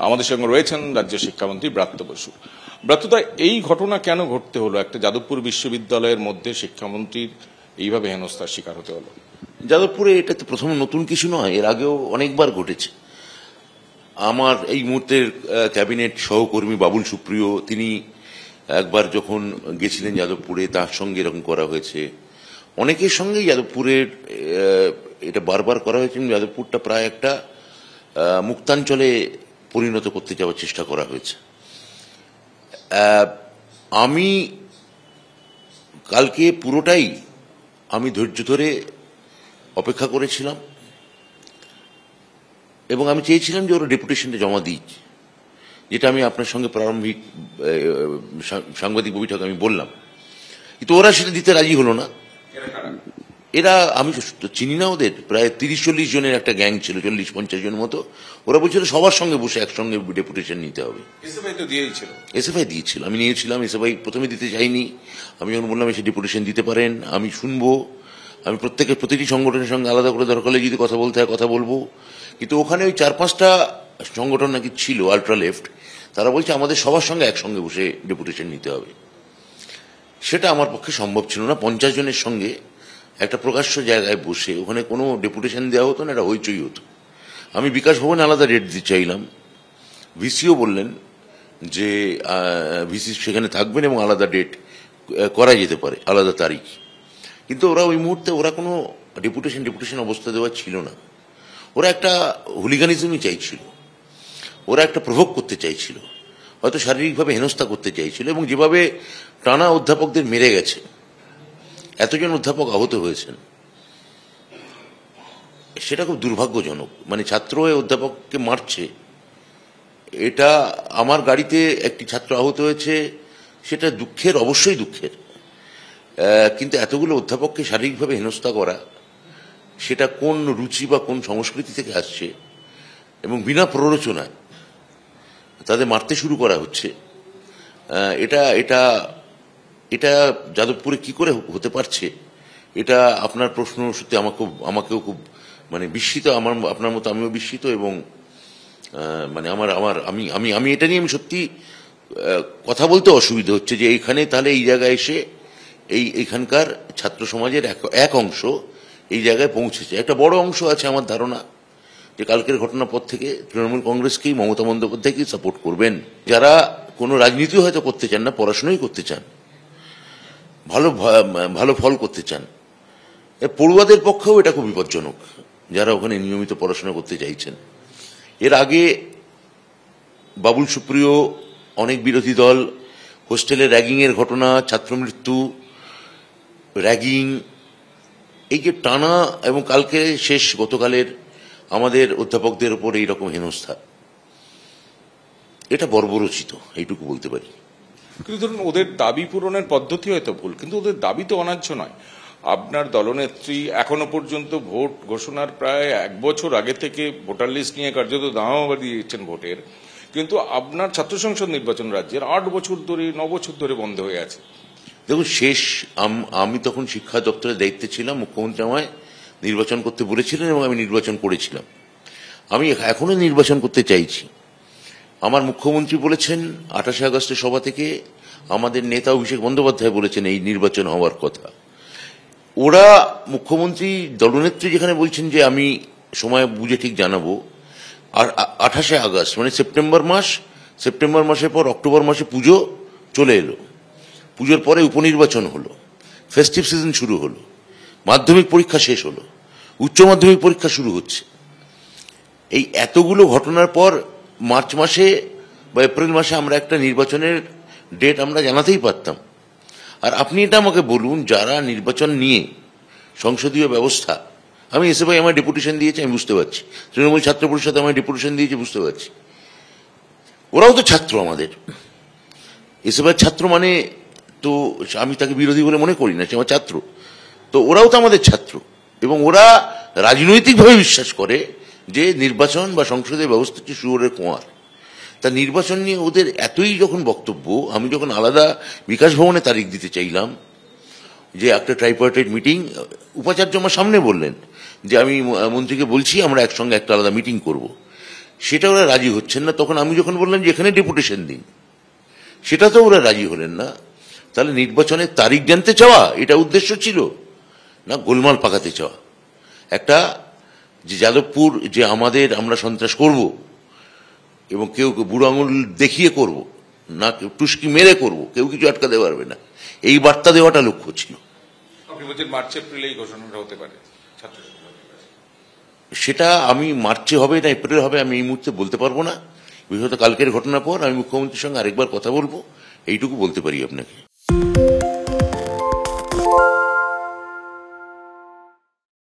আমাদের সঙ্গে রয়েছেন রাজ্য শিক্ষামন্ত্রী ব্রাত্য বসু। ব্রাত্যদা, এই ঘটনা কেন ঘটতে হলো? একটা যাদবপুর বিশ্ববিদ্যালয়ের মধ্যে শিক্ষামন্ত্রীর এইভাবে হেনস্থার শিকার হতে হলো। যাদবপুরে এটা তো প্রথম নতুন কিছু নয়, এর আগেও অনেকবার ঘটেছে। আমার এই মুহূর্তের ক্যাবিনেট সহকর্মী বাবুল সুপ্রিয়, তিনি একবার যখন গেছিলেন যাদবপুরে, তার সঙ্গে এরকম করা হয়েছে। অনেকের সঙ্গেই যাদবপুরের এটা বারবার করা হয়েছে। যাদবপুরটা প্রায় একটা মুক্তাঞ্চলে পরিণত করতে যাওয়ার চেষ্টা করা হয়েছে। আমি কালকে পুরোটাই আমি ধৈর্য ধরে অপেক্ষা করেছিলাম এবং আমি চেয়েছিলাম যে ওরা ডেপুটেশনটা জমা দিক, যেটা আমি আপনার সঙ্গে প্রারম্ভিক সাংবাদিক বৈঠকে আমি বললাম, কিন্তু ওরা সেটা দিতে রাজি হলো না। এরা, আমি চিনি না ওদের, প্রায় 30-40 জনের একটা গ্যাং ছিল, 40-50 জনের মতো। ওরা বলছিল সবার সঙ্গে বসে একসঙ্গে ডেপুটেশন নিতে হবে। এসএফআই দিয়েছিল, আমি নিয়েছিলাম। এসএফআই প্রথমে দিতে চাইনি। আমি যখন বললাম এসে ডেপুটেশন দিতে পারেন, আমি শুনবো, আমি প্রতিটি সংগঠনের সঙ্গে আলাদা করে দরকার হলে যদি কথা বলতে হয় কথা বলবো। কিন্তু ওখানে ওই 4-5টা সংগঠন নাকি ছিল আলট্রা লেফট, তারা বলছে আমাদের সবার সঙ্গে একসঙ্গে বসে ডেপুটেশন নিতে হবে। সেটা আমার পক্ষে সম্ভব ছিল না। 50 জনের সঙ্গে একটা প্রকাশ্য জায়গায় বসে ওখানে কোনো ডেপুটেশন দেওয়া হতো না, এটা হইচই হতো। আমি বিকাশ ভবনে আলাদা ডেট দিতে চাইলাম, ভিসিও বললেন যে ভিসি সেখানে থাকবেন এবং আলাদা ডেট করা যেতে পারে, আলাদা তারিখ। কিন্তু ওরা ওই মুহূর্তে ওরা কোনো ডেপুটেশন অবস্থা দেওয়া ছিল না। ওরা একটা হুলিগানিজমই চাইছিল, ওরা একটা প্রভোগ করতে চাইছিল, হয়তো শারীরিকভাবে হেনস্থা করতে চাইছিল। এবং যেভাবে টানা অধ্যাপকদের মেরে গেছে, এতজন অধ্যাপক আহত হয়েছেন, সেটা খুব দুর্ভাগ্যজনক। মানে ছাত্র হয়ে অধ্যাপককে মারছে, এটা আমার গাড়িতে একটি ছাত্র আহত হয়েছে, সেটা দুঃখের, অবশ্যই দুঃখের। কিন্তু এতগুলো অধ্যাপককে শারীরিকভাবে হেনস্থা করা, সেটা কোন রুচি বা কোন সংস্কৃতি থেকে আসছে, এবং বিনা প্ররোচনায় তাদের মারতে শুরু করা হচ্ছে, এটা এটা এটা যাদবপুরে কি করে হতে পারছে? এটা আপনার প্রশ্ন সত্যি আমাকেও খুব মানে বিস্মিত, আপনার মতো আমিও বিস্মিত। এবং মানে আমি এটা নিয়ে আমি সত্যি কথা বলতে অসুবিধা হচ্ছে যে এইখানে তাহলে এই জায়গায় এসে এইখানকার ছাত্র সমাজের এক অংশ এই জায়গায় পৌঁছেছে। একটা বড় অংশ আছে আমার ধারণা যে কালকের ঘটনার পর থেকে তৃণমূল কংগ্রেসকেই, মমতা বন্দ্যোপাধ্যায়কেই সাপোর্ট করবেন, যারা কোনো রাজনীতিও হয়তো করতে চান না, পড়াশোনাই করতে চান, ভালো ফল করতে চান। পড়ুয়াদের পক্ষেও এটা খুব বিপজ্জনক, যারা ওখানে নিয়মিত পড়াশোনা করতে চাইছেন। এর আগে বাবুল সুপ্রিয়, অনেক বিরোধী দল, হোস্টেলে র্যাগিংয়ের ঘটনা, ছাত্র মৃত্যু, র্যাগিং, এই যে টানা, এবং কালকে শেষ গতকালের আমাদের অধ্যাপকদের উপর এইরকম হেনস্থা, এটা বর্বরচিত, এইটুকু বলতে পারি। কিন্তু ধরুন, ওদের দাবি পূরণের পদ্ধতি হয়তো ভুল, কিন্তু ওদের দাবি তো অন্যায্য নয়। আপনার দলনেত্রী এখনো পর্যন্ত ভোট ঘোষণার প্রায় 1 বছর আগে থেকে ভোটার লিস্ট নিয়ে কার্যত দামামা দিয়েছেন ভোটের, কিন্তু আপনার ছাত্র সংসদ নির্বাচন রাজ্যের 8 বছর ধরে, 9 বছর ধরে বন্ধ হয়ে আছে। দেখুন, আমি তখন শিক্ষা দপ্তরের দায়িত্বে ছিলাম, মুখ্যমন্ত্রী আমায় নির্বাচন করতে বলেছিলেন এবং আমি নির্বাচন করেছিলাম। আমি এখনো নির্বাচন করতে চাইছি। আমার মুখ্যমন্ত্রী বলেছেন 28 আগস্টের সভা থেকে, আমাদের নেতা অভিষেক বন্দ্যোপাধ্যায় বলেছেন এই নির্বাচন হওয়ার কথা। ওরা, মুখ্যমন্ত্রী, দলনেত্রী যেখানে বলছেন যে আমি সময় বুঝে ঠিক জানাবো, আর 28 আগস্ট মানে সেপ্টেম্বর মাসের পর অক্টোবর মাসে পুজো চলে এলো, পুজোর পরে উপনির্বাচন হলো, ফেস্টিভ সিজন শুরু হলো, মাধ্যমিক পরীক্ষা শেষ হলো, উচ্চ মাধ্যমিক পরীক্ষা শুরু হচ্ছে। এই এতগুলো ঘটনার পর মার্চ মাসে বা এপ্রিল মাসে আমরা একটা নির্বাচনের ডেট আমরা জানাতেই পারতাম। আর আপনি এটা আমাকে বলুন, যারা নির্বাচন নিয়ে সংসদীয় ব্যবস্থা, আমি এসএফআই আমার ডেপুটেশন দিয়েছে, আমি বুঝতে পারছি, তৃণমূল ছাত্র পরিষদ আমার ডেপুটেশন দিয়েছে, বুঝতে পারছি, ওরাও তো ছাত্র আমাদের। এসএফআই ছাত্র মানে তো আমি তাকে বিরোধী বলে মনে করি না, সে আমার ছাত্র। তো ওরাও তো আমাদের ছাত্র, এবং ওরা রাজনৈতিকভাবে বিশ্বাস করে যে নির্বাচন বা সংসদীয় ব্যবস্থা হচ্ছে শুয়োরের কোঁয়ার। তা নির্বাচন নিয়ে ওদের এতই যখন বক্তব্য, আমি যখন আলাদা বিকাশ ভবনে তারিখ দিতে চাইলাম যে একটা ট্রাইপার্টাইট মিটিং, উপাচার্য আমার সামনে বললেন যে আমি মন্ত্রীকে বলছি আমরা একসঙ্গে একটা আলাদা মিটিং করব। সেটা ওরা রাজি হচ্ছেন না। তখন আমি যখন বললাম যে এখানে ডেপুটেশন দিন, সেটা তো ওরা রাজি হলেন না। তাহলে নির্বাচনের তারিখ জানতে চাওয়া এটা উদ্দেশ্য ছিল না গোলমাল পাকাতে চাওয়া? একটা যে যাদবপুর যে আমরা সন্ত্রাস করব এবং কেউ বুড়ো আঙুল দেখিয়ে করব না, কেউ টুস্কি মেরে করব, কেউ কিছু আটকাতে পারবে না, এই বার্তা দেওয়াটা লক্ষ্য ছিল। আপনি বলছেন মার্চ এপ্রিলেই ঘোষণাটা হতে পারে ছাত্র সেটা আমি মার্চে হবে না এপ্রিলে হবে আমি এই মুহূর্তে বলতে পারবো না। বিশেষত কালকের ঘটনার পর আমি মুখ্যমন্ত্রীর সঙ্গে আরেকবার কথা বলবো, এইটুকু বলতে পারি আপনাকে।